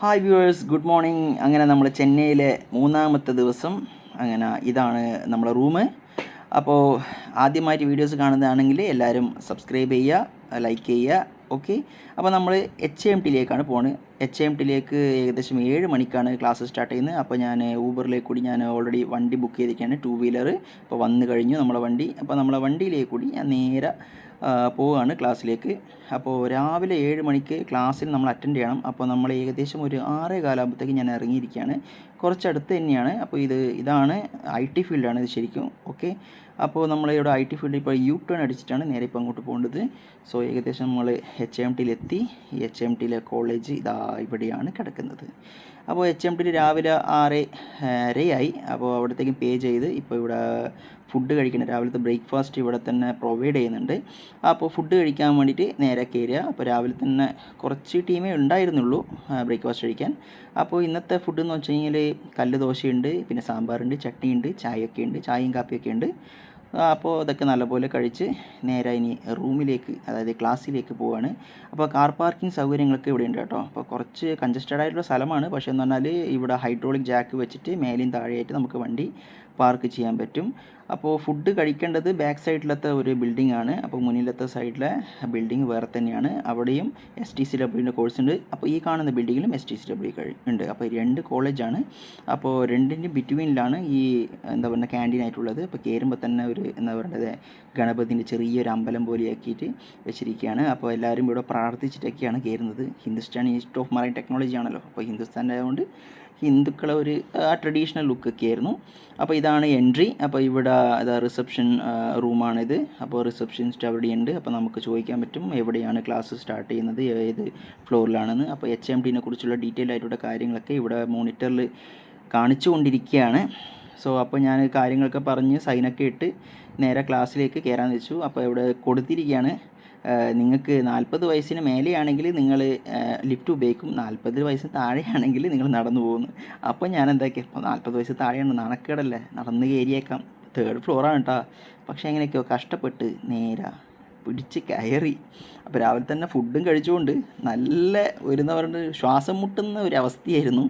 Hi viewers, good morning. അങ്ങനെ നമ്മൾ ചെന്നൈയിലെ മൂന്നാമത്തെ ദിവസം. അങ്ങനെ ഇതാണ് നമ്മുടെ റൂം. അപ്പോൾ ആദ്യമായിട്ട് വീഡിയോസ് കാണുന്നതാണെങ്കിൽ എല്ലാവരും സബ്സ്ക്രൈബ് ചെയ്യുക, ലൈക്ക് ചെയ്യുക. ഓക്കെ, അപ്പോൾ നമ്മൾ HMTയിലേക്കാണ് പോകുന്നത്. HMTയിലേക്ക് ഏകദേശം 7 മണിക്കാണ് ക്ലാസ് സ്റ്റാർട്ട് ചെയ്യുന്നത്. അപ്പോൾ ഞാൻ ഊബറിലേക്ക് കൂടി ഞാൻ ഓൾറെഡി വണ്ടി ബുക്ക് ചെയ്തിരിക്കുകയാണ്, 2 വീലർ. അപ്പോൾ വന്നു കഴിഞ്ഞു നമ്മളെ വണ്ടി. അപ്പോൾ നമ്മളെ വണ്ടിയിലേക്ക് കൂടി ഞാൻ നേരെ പോവുകയാണ് ക്ലാസ്സിലേക്ക്. അപ്പോൾ രാവിലെ 7 മണിക്ക് ക്ലാസ്സിൽ നമ്മൾ അറ്റൻഡ് ചെയ്യണം. അപ്പോൾ നമ്മൾ ഏകദേശം ഒരു 6:15 ആകുമ്പോഴത്തേക്ക് ഞാൻ ഇറങ്ങിയിരിക്കുകയാണ്. കുറച്ചടുത്ത് തന്നെയാണ്. അപ്പോൾ ഇതാണ് IT ഫീൽഡാണ് ഇത് ശരിക്കും. ഓക്കെ, അപ്പോൾ നമ്മളിവിടെ IT ഫീൽഡിൽ ഇപ്പോൾ U-ടേൺ അടിച്ചിട്ടാണ് നേരെ ഇപ്പോൾ അങ്ങോട്ട് പോകേണ്ടത്. സോ ഏകദേശം നമ്മൾ HMTയിലെത്തി. ഈ HMTയിലെ കോളേജ് ഇതാ ഇവിടെയാണ് കിടക്കുന്നത്. അപ്പോൾ HMTയിൽ രാവിലെ 6:30 അപ്പോൾ അവിടത്തേക്കും പേ ചെയ്ത് ഇപ്പോൾ ഇവിടെ ഫുഡ് കഴിക്കണം. രാവിലത്തെ ബ്രേക്ക്ഫാസ്റ്റ് ഇവിടെ തന്നെ പ്രൊവൈഡ് ചെയ്യുന്നുണ്ട്. അപ്പോൾ ഫുഡ് കഴിക്കാൻ വേണ്ടിയിട്ട് നേരെ കയറുക. അപ്പോൾ രാവിലെ തന്നെ കുറച്ച് ടീമേ ഉണ്ടായിരുന്നുള്ളൂ ബ്രേക്ക്ഫാസ്റ്റ് കഴിക്കാൻ. അപ്പോൾ ഇന്നത്തെ ഫുഡ് എന്ന് വെച്ച് കഴിഞ്ഞാൽ കല്ല് ദോശയുണ്ട്, പിന്നെ സാമ്പാറുണ്ട്, ചട്നിയുണ്ട്, ചായയൊക്കെ ഉണ്ട്, ചായയും കാപ്പിയൊക്കെ ഉണ്ട്. അപ്പോൾ ഇതൊക്കെ നല്ലപോലെ കഴിച്ച് നേരെ ഇനി റൂമിലേക്ക്, അതായത് ക്ലാസ്സിലേക്ക് പോവുകയാണ്. അപ്പോൾ കാർ പാർക്കിംഗ് സൗകര്യങ്ങളൊക്കെ ഇവിടെ ഉണ്ട് കേട്ടോ. അപ്പോൾ കുറച്ച് കൺജസ്റ്റഡ് ആയിട്ടുള്ള സ്ഥലമാണ്. പക്ഷേ എന്ന് പറഞ്ഞാൽ ഇവിടെ ഹൈഡ്രോളിക് ജാക്ക് വെച്ചിട്ട് മേലെയും താഴെയായിട്ട് നമുക്ക് വണ്ടി പാർക്ക് ചെയ്യാൻ പറ്റും. അപ്പോൾ ഫുഡ് കഴിക്കേണ്ടത് ബാക്ക് സൈഡിലത്തെ ഒരു ബിൽഡിംഗ് ആണ്. അപ്പോൾ മുന്നിലത്തെ സൈഡിലെ ബിൽഡിംഗ് വേറെ തന്നെയാണ്. അവിടെയും STCWൻ്റെ കോഴ്സ് ഉണ്ട്. അപ്പോൾ ഈ കാണുന്ന ബിൽഡിങ്ങിലും STCW ഉണ്ട്. അപ്പോൾ 2 കോളേജാണ്. അപ്പോൾ രണ്ടിൻ്റെയും ബിറ്റ്വീനിലാണ് ഈ എന്താ പറയുക ക്യാൻറ്റീൻ ആയിട്ടുള്ളത്. അപ്പോൾ കയറുമ്പോൾ തന്നെ ഒരു എന്താ പറയുന്നത് ഗണപതിൻ്റെ ചെറിയൊരു അമ്പലം പോലെ ആക്കിയിട്ട് വെച്ചിരിക്കുകയാണ്. അപ്പോൾ എല്ലാവരും ഇവിടെ പ്രാർത്ഥിച്ചിട്ടൊക്കെയാണ് കയറുന്നത്. Hindustan institute of marine technology ആണല്ലോ. അപ്പോൾ ഹിന്ദുസ്ഥാൻ്റെ ആയതുകൊണ്ട് ഹിന്ദുക്കളെ ഒരു ട്രഡീഷണൽ ലുക്കൊക്കെ ആയിരുന്നു. അപ്പോൾ ഇതാണ് എൻട്രി. അപ്പോൾ ഇവിടെ റിസപ്ഷൻ റൂമാണിത്. അപ്പോൾ റിസപ്ഷനിസ്റ്റ് അവിടെയുണ്ട്. അപ്പോൾ നമുക്ക് ചോദിക്കാൻ പറ്റും എവിടെയാണ് ക്ലാസ് സ്റ്റാർട്ട് ചെയ്യുന്നത്, ഏത് ഫ്ലോറിലാണെന്ന്. അപ്പോൾ HMTനെ കുറിച്ചുള്ള ഡീറ്റെയിൽ ആയിട്ടുള്ള കാര്യങ്ങളൊക്കെ ഇവിടെ മോണിറ്ററിൽ കാണിച്ചു കൊണ്ടിരിക്കുകയാണ്. സോ അപ്പോൾ ഞാൻ കാര്യങ്ങളൊക്കെ പറഞ്ഞ് സൈനൊക്കെ ഇട്ട് നേരെ ക്ലാസ്സിലേക്ക് കയറാൻ വെച്ചു. അപ്പോൾ ഇവിടെ കൊടുത്തിരിക്കുകയാണ്, നിങ്ങൾക്ക് 40 വയസ്സിന് മേലെയാണെങ്കിൽ നിങ്ങൾ ലിഫ്റ്റ് ഉപയോഗിക്കും, 40 വയസ്സിന് താഴെയാണെങ്കിൽ നിങ്ങൾ നടന്നു പോകുന്നു. അപ്പോൾ ഞാൻ എന്താക്കി, അപ്പോൾ 40 വയസ്സ് താഴെയാണ്, നാണക്കേടല്ലേ, നടന്ന് കയറിയേക്കാം. 3rd ഫ്ലോറാണ് കേട്ടോ. പക്ഷേ എങ്ങനെയൊക്കെയോ കഷ്ടപ്പെട്ട് നേരെ പിടിച്ച് കയറി. അപ്പോൾ രാവിലെ തന്നെ ഫുഡും കഴിച്ചുകൊണ്ട് നല്ല എന്താ പറയുക ശ്വാസം മുട്ടുന്ന ഒരു അവസ്ഥയായിരുന്നു.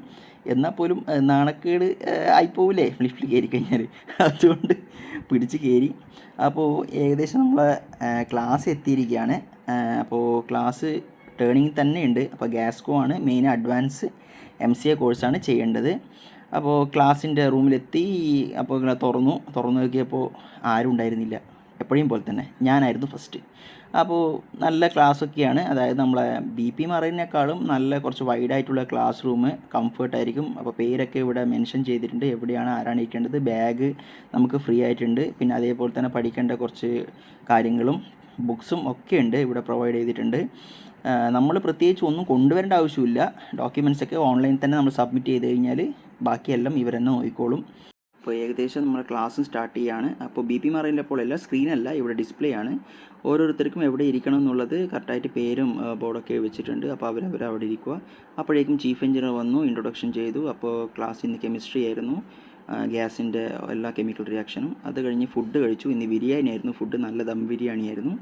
എന്നാൽ പോലും നാണക്കേട് ആയിപ്പോവില്ലേ ലിഫ്റ്റിൽ കയറി കഴിഞ്ഞാൽ, അതുകൊണ്ട് പിടിച്ച് കയറി. അപ്പോൾ ഏകദേശം നമ്മളെ ക്ലാസ് എത്തിയിരിക്കുകയാണ്. അപ്പോൾ ക്ലാസ് ടേണിംഗ് തന്നെയുണ്ട്. അപ്പോൾ ഗ്യാസ്കോ ആണ് മെയിൻ, അഡ്വാൻസ് MCA കോഴ്സാണ് ചെയ്യേണ്ടത്. അപ്പോൾ ക്ലാസ്സിൻ്റെ റൂമിലെത്തി. അപ്പോൾ ഇങ്ങനെ തുറന്നു നോക്കിയപ്പോൾ ആരും ഉണ്ടായിരുന്നില്ല. എപ്പോഴും പോലെ തന്നെ ഞാനായിരുന്നു ഫസ്റ്റ്. അപ്പോൾ നല്ല ക്ലാസ്സൊക്കെയാണ്. അതായത് നമ്മളെ BP മറൈനേക്കാളും നല്ല കുറച്ച് വൈഡായിട്ടുള്ള ക്ലാസ് റൂം, കംഫർട്ടായിരിക്കും. അപ്പോൾ പേരൊക്കെ ഇവിടെ മെൻഷൻ ചെയ്തിട്ടുണ്ട്, എവിടെയാണ് ആരാണ് ഇരിക്കേണ്ടത്. ബാഗ് നമുക്ക് ഫ്രീ ആയിട്ടുണ്ട്. പിന്നെ അതേപോലെ തന്നെ പഠിക്കേണ്ട കുറച്ച് കാര്യങ്ങളും ബുക്സും ഒക്കെ ഉണ്ട് ഇവിടെ പ്രൊവൈഡ് ചെയ്തിട്ടുണ്ട്. നമ്മൾ പ്രത്യേകിച്ച് ഒന്നും കൊണ്ടുവരേണ്ട ആവശ്യമില്ല. ഡോക്യുമെൻറ്റ്സൊക്കെ ഓൺലൈൻ തന്നെ നമ്മൾ സബ്മിറ്റ് ചെയ്ത് കഴിഞ്ഞാൽ ബാക്കിയെല്ലാം ഇവർ തന്നെ നോക്കിക്കോളും. അപ്പോൾ ഏകദേശം നമ്മുടെ ക്ലാസ്സും സ്റ്റാർട്ട് ചെയ്യുകയാണ്. അപ്പോൾ BP മറൈൻ്റെ അപ്പോൾ എല്ലാം സ്ക്രീനല്ല, ഇവിടെ ഡിസ്പ്ലേ ആണ്. ഓരോരുത്തർക്കും എവിടെ ഇരിക്കണം എന്നുള്ളത് കറക്റ്റായിട്ട് പേരും ബോർഡൊക്കെ വെച്ചിട്ടുണ്ട്. അപ്പോൾ അവിടെ ഇരിക്കുക. അപ്പോഴേക്കും ചീഫ് എഞ്ചിനീയർ വന്നു, ഇൻട്രൊഡക്ഷൻ ചെയ്തു. അപ്പോൾ ക്ലാസ് ഇന്ന് കെമിസ്ട്രി ആയിരുന്നു, ഗ്യാസിൻ്റെ എല്ലാ കെമിക്കൽ റിയാക്ഷനും. അത് കഴിഞ്ഞ് ഫുഡ് കഴിച്ചു. ഇന്ന് ബിരിയാണി ആയിരുന്നു ഫുഡ്, നല്ല ദം ബിരിയാണി ആയിരുന്നു.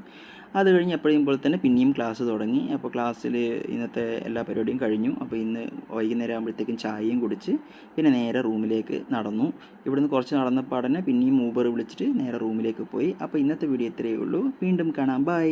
അത് കഴിഞ്ഞ് എപ്പോഴും പോലെ തന്നെ പിന്നെയും ക്ലാസ് തുടങ്ങി. അപ്പോൾ ക്ലാസ്സിൽ ഇന്നത്തെ എല്ലാ പരിപാടിയും കഴിഞ്ഞു. അപ്പോൾ ഇന്ന് വൈകുന്നേരം ആകുമ്പോഴത്തേക്കും ചായയും കുടിച്ച് പിന്നെ നേരെ റൂമിലേക്ക് നടന്നു. ഇവിടുന്ന് കുറച്ച് നടന്നപ്പോൾ തന്നെ പിന്നെയും ഊബർ വിളിച്ചിട്ട് നേരെ റൂമിലേക്ക് പോയി. അപ്പോൾ ഇന്നത്തെ വീഡിയോ ഇത്രയേ ഉള്ളൂ. വീണ്ടും കാണാം. ബൈ.